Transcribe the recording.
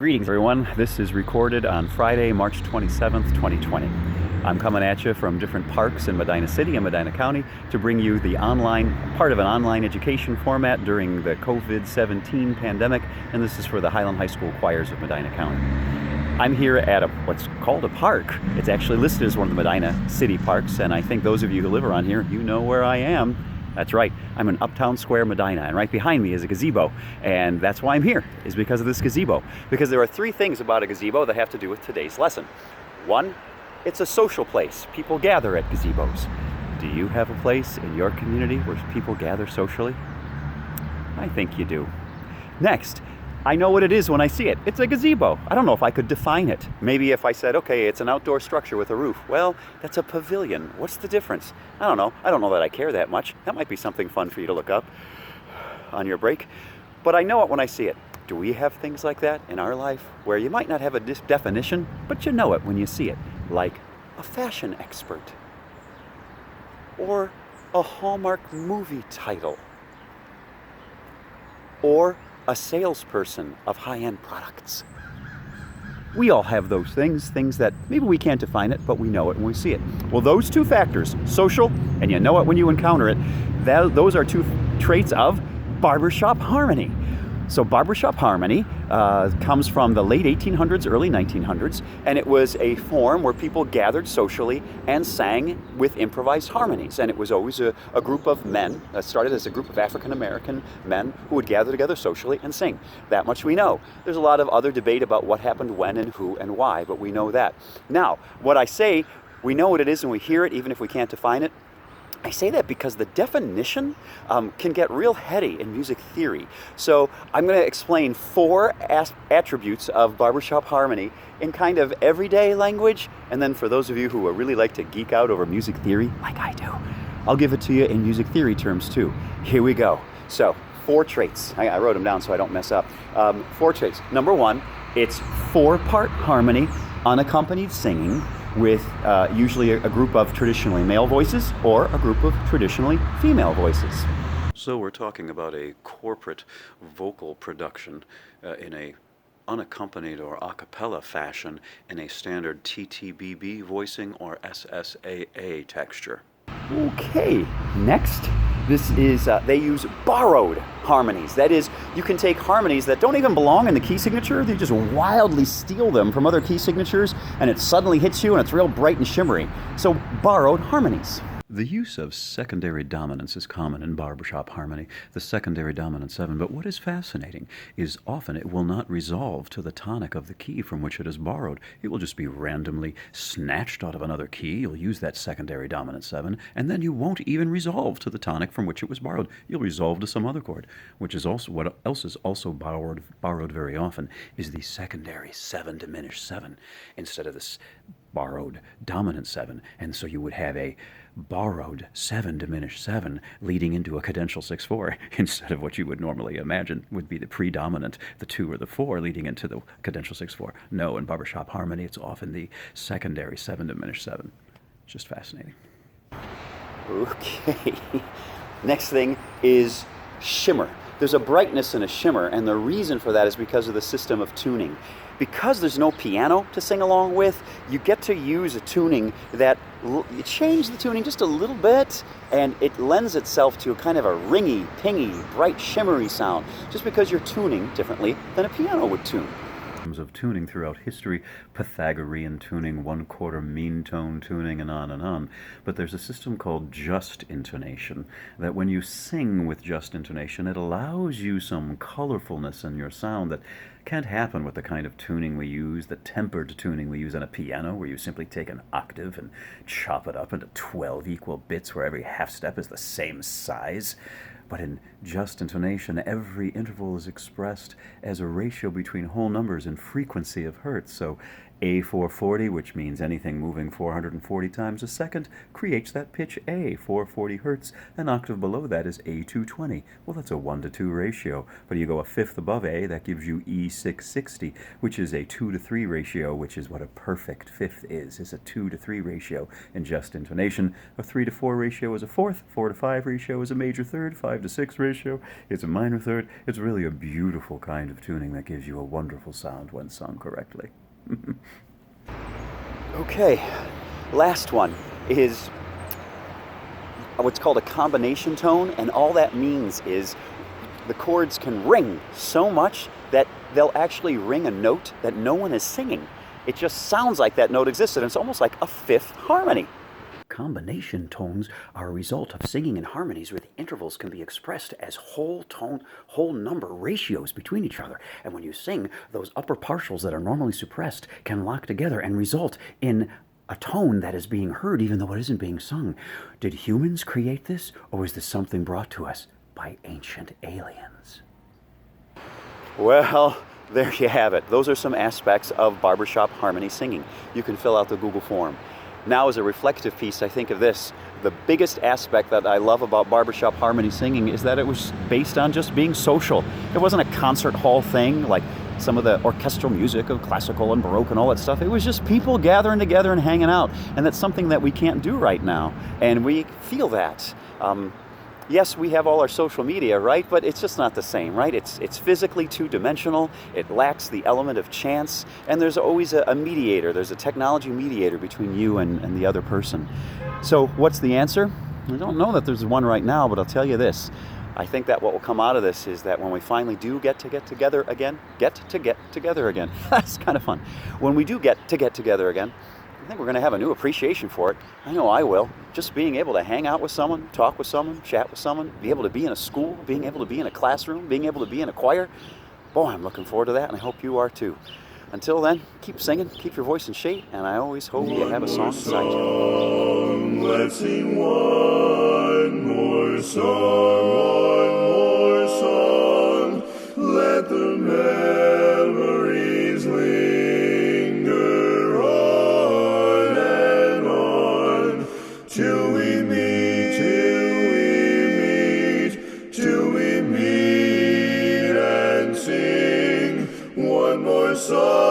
Greetings everyone, this is recorded on Friday, March 27th, 2020. I'm coming at you from different parks in Medina City and Medina County to bring you the part of an online education format during the COVID-19 pandemic, and this is for the Highland High School Choirs of Medina County. I'm here at what's called a park. It's actually listed as one of the Medina City parks, and I think those of you who live around here, you know where I am. That's right, I'm in Uptown Square, Medina, and right behind me is a gazebo, and that's why I'm here, is because of this gazebo. Because there are three things about a gazebo that have to do with today's lesson. One, it's a social place. People gather at gazebos. Do you have a place in your community where people gather socially? I think you do. Next, I know what it is when I see it. It's a gazebo. I don't know if I could define it. Maybe if I said, okay, it's an outdoor structure with a roof. Well, that's a pavilion. What's the difference? I don't know. I don't know that I care that much. That might be something fun for you to look up on your break. But I know it when I see it. Do we have things like that in our life where you might not have a definition, but you know it when you see it? Like a fashion expert or a Hallmark movie title or a salesperson of high-end products. We all have those things that maybe we can't define it, but we know it when we see it. Well, those two factors, social, and you know it when you encounter it, those are two traits of barbershop harmony. So barbershop harmony comes from the late 1800s, early 1900s, and it was a form where people gathered socially and sang with improvised harmonies. And it was always a group of men, started as a group of African-American men who would gather together socially and sing. That much we know. There's a lot of other debate about what happened when and who and why, but we know that. Now, what I say, we know what it is and we hear it even if we can't define it. I say that because the definition can get real heady in music theory. So I'm going to explain four attributes of barbershop harmony in kind of everyday language. And then for those of you who really like to geek out over music theory, like I do, I'll give it to you in music theory terms too. Here we go. So 4 traits. I wrote them down so I don't mess up. 4 traits. Number 1, it's 4-part harmony, unaccompanied singing, with usually a group of traditionally male voices or a group of traditionally female voices. So we're talking about a corporate vocal production in a unaccompanied or a cappella fashion in a standard TTBB voicing or SSAA texture. Okay, next. This is, they use borrowed harmonies. That is, you can take harmonies that don't even belong in the key signature, they just wildly steal them from other key signatures, and it suddenly hits you and it's real bright and shimmery. So, borrowed harmonies. The use of secondary dominance is common in barbershop harmony, the secondary dominant 7, but what is fascinating is often it will not resolve to the tonic of the key from which it is borrowed. It will just be randomly snatched out of another key. You'll use that secondary dominant 7, and then you won't even resolve to the tonic from which it was borrowed. You'll resolve to some other chord, which is also what else is also borrowed very often is the secondary 7 diminished 7 instead of this borrowed dominant 7, and so you would have a borrowed 7 diminished 7 leading into a cadential 6/4 instead of what you would normally imagine would be the predominant, the 2 or the 4 leading into the cadential 6/4. No, in barbershop harmony it's often the secondary 7 diminished 7. It's just fascinating. Okay, next thing is shimmer. There's a brightness and a shimmer, and the reason for that is because of the system of tuning. Because there's no piano to sing along with, you get to use a tuning that you change the tuning just a little bit, and it lends itself to kind of a ringy, pingy, bright, shimmery sound, just because you're tuning differently than a piano would tune. Of tuning throughout history, Pythagorean tuning, 1/4 mean tone tuning, and on. But there's a system called just intonation, that when you sing with just intonation, it allows you some colorfulness in your sound that can't happen with the kind of tuning we use, the tempered tuning we use on a piano, where you simply take an octave and chop it up into 12 equal bits where every half step is the same size. But in just intonation, every interval is expressed as a ratio between whole numbers and frequency of hertz. So A440, which means anything moving 440 times a second, creates that pitch A, 440 hertz. An octave below that is A220. Well, that's a 1:2 ratio. But you go a fifth above A, that gives you E660, which is a 2:3 ratio, which is what a perfect fifth is a 2:3 ratio in just intonation. A 3:4 ratio is a fourth, 4:5 ratio is a major third, 5:6 ratio is a minor third. It's really a beautiful kind of tuning that gives you a wonderful sound when sung correctly. Okay, last one is what's called a combination tone, and all that means is the chords can ring so much that they'll actually ring a note that no one is singing. It just sounds like that note existed, and it's almost like a fifth harmony. Combination tones are a result of singing in harmonies where the intervals can be expressed as whole tone, whole number ratios between each other. And when you sing, those upper partials that are normally suppressed can lock together and result in a tone that is being heard even though it isn't being sung. Did humans create this, or was this something brought to us by ancient aliens? Well, there you have it. Those are some aspects of barbershop harmony singing. You can fill out the Google form. Now, as a reflective piece, I think of this. The biggest aspect that I love about barbershop harmony singing is that it was based on just being social. It wasn't a concert hall thing like some of the orchestral music of classical and Baroque and all that stuff. It was just people gathering together and hanging out. And that's something that we can't do right now. And we feel that. Yes, we have all our social media, right? But it's just not the same, right? It's physically two-dimensional. It lacks the element of chance. And there's always a mediator. There's a technology mediator between you and the other person. So what's the answer? I don't know that there's one right now, but I'll tell you this. I think that what will come out of this is that when we finally do get together again, that's kind of fun. When we do get together again, I think we're going to have a new appreciation for it. I know I will. Just being able to hang out with someone, talk with someone, chat with someone, be able to be in a school, being able to be in a classroom, being able to be in a choir. Boy, I'm looking forward to that, and I hope you are too. Until then, keep singing, keep your voice in shape, and I always hope you have a song inside you. Let's sing one more song. Let the memories linger on and on till we meet and sing one more song.